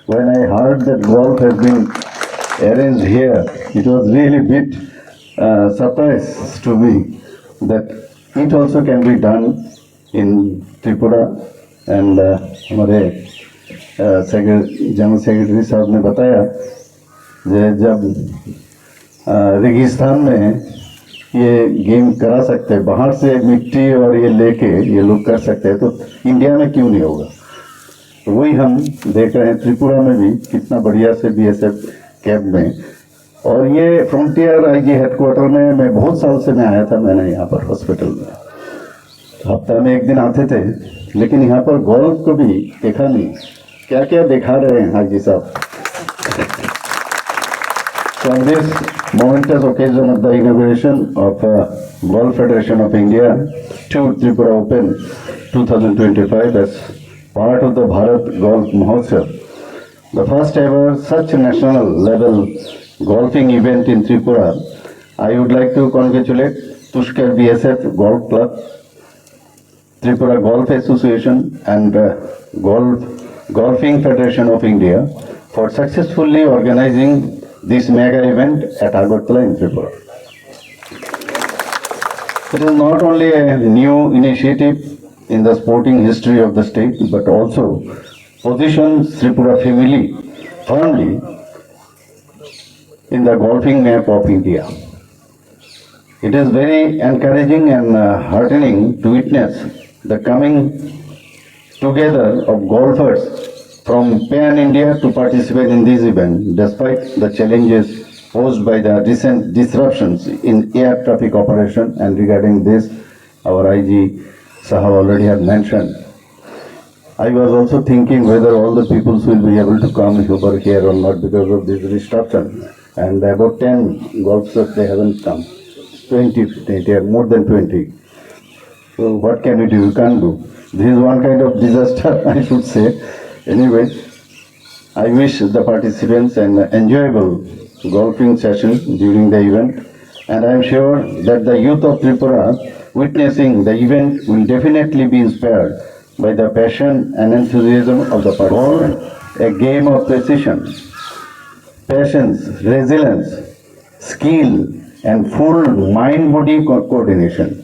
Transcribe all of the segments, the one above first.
when I heard that golf has been arranged here, it was really bit surprise to me that it also can be done in Tripura. And हमारे general secretary साहब ने बताया जब रेगिस्तान में ये game करा सकते हैं, बाहर से मिट्टी और ये लेके ये लोग कर सकते हैं, तो इंडिया में क्यों नहीं होगा। तो वही हम देख रहे हैं त्रिपुरा में भी कितना बढ़िया से बीएसएफ कैंप में। और ये फ्रंटियर आईजी हेडक्वार्टर में मैं बहुत साल से मैं आया था, मैंने यहाँ पर हॉस्पिटल में हफ्ता में एक दिन आते थे, लेकिन यहाँ पर गोल्फ को भी देखा नहीं। क्या क्या दिखा रहे हैं हाजी साहब। So on this momentous occasion of the inauguration of Golf Federation of India to Tripura Open 2025 as part of the Bharat Golf Mahotsav, the first ever such national level golfing event in Tripura, I would like to congratulate Tushkar BSF Golf Club, Tripura Golf Association and Golfing Federation of India for successfully organizing this mega event at Agartala in Tripura. It is not only a new initiative in the sporting history of the state, but also positions Tripura family firmly in the golfing map of India. It is very encouraging and heartening to witness the coming together of golfers from pan-India to participate in this event, despite the challenges posed by the recent disruptions in air traffic operation. And regarding this, our IG Sahab already had mentioned. I was also thinking whether all the peoples will be able to come over here or not because of this disruption. And about 10 golfers, they haven't come. 20, they are more than 20. So what can we do? We can't do. This is one kind of disaster, I should say. Anyway, I wish the participants an enjoyable golfing session during the event, and I am sure that the youth of Tripura witnessing the event will definitely be inspired by the passion and enthusiasm of the participants. A game of precision, patience, resilience, skill, and full mind-body coordination.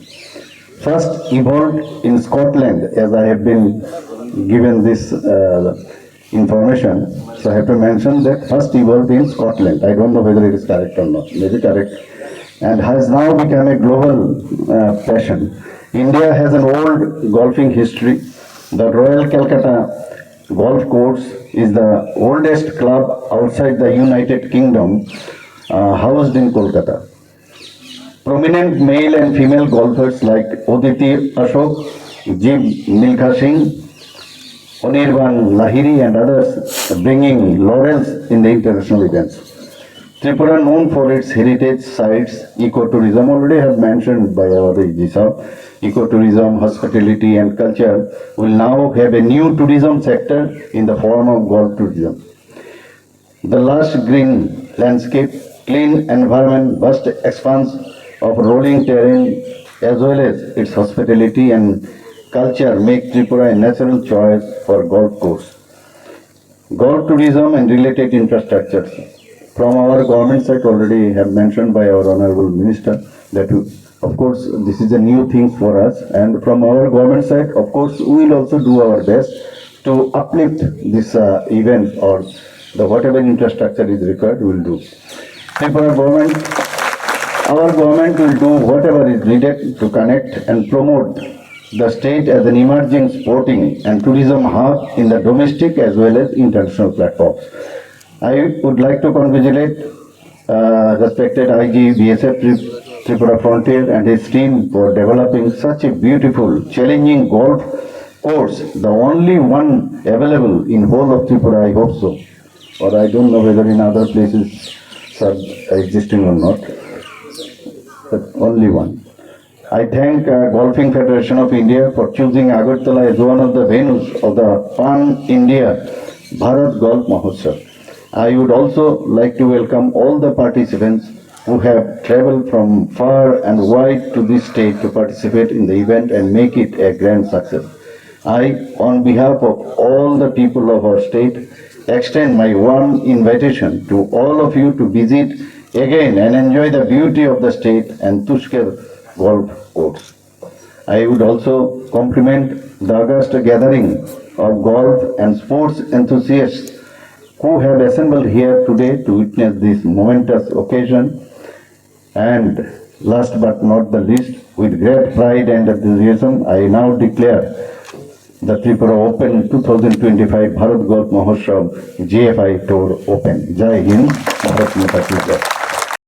First evolved in Scotland, as I have been given this information, so I have to mention that first evolved in Scotland. I don't know whether it is correct or not, maybe correct, and has now become a global passion. India has an old golfing history. The Royal Calcutta Golf Course is the oldest club outside the United Kingdom, housed in Kolkata. Prominent male and female golfers like Aditi Ashok, Jim Milkha Singh, Anirban Lahiri and others bringing laurels in the international events. Tripura, known for its heritage sites, ecotourism, already have mentioned by our Jisab, ecotourism, hospitality and culture, will now have a new tourism sector in the form of golf tourism. The lush green landscape, clean environment, vast expanse of rolling terrain, as well as its hospitality and culture make Tripura a natural choice for golf course. Golf tourism and related infrastructure. From our government side, already have mentioned by our Honorable Minister that of course this is a new thing for us, and from our government side, of course, we will also do our best to uplift this event, or the whatever infrastructure is required, we will do. Tripura government, our government will do whatever is needed to connect and promote the state as an emerging sporting and tourism hub in the domestic as well as international platforms. I would like to congratulate respected IG BSF Tripura Frontier and his team for developing such a beautiful, challenging golf course, the only one available in whole of Tripura, I hope so. Or I don't know whether in other places are existing or not, but only one. I thank Golfing Federation of India for choosing Agartala as one of the venues of the Pan-India Bharat Golf Mahotsav. I would also like to welcome all the participants who have traveled from far and wide to this state to participate in the event and make it a grand success. I, on behalf of all the people of our state, extend my warm invitation to all of you to visit again and enjoy the beauty of the state and Tushkar golf course. I would also compliment the august gathering of golf and sports enthusiasts who have assembled here today to witness this momentous occasion. And last but not the least, with great pride and enthusiasm, I now declare the Tripura Open 2025 Bharat Golf Mahotsav GFI Tour Open. Jai Hind, Bharat Mata Ki Jai.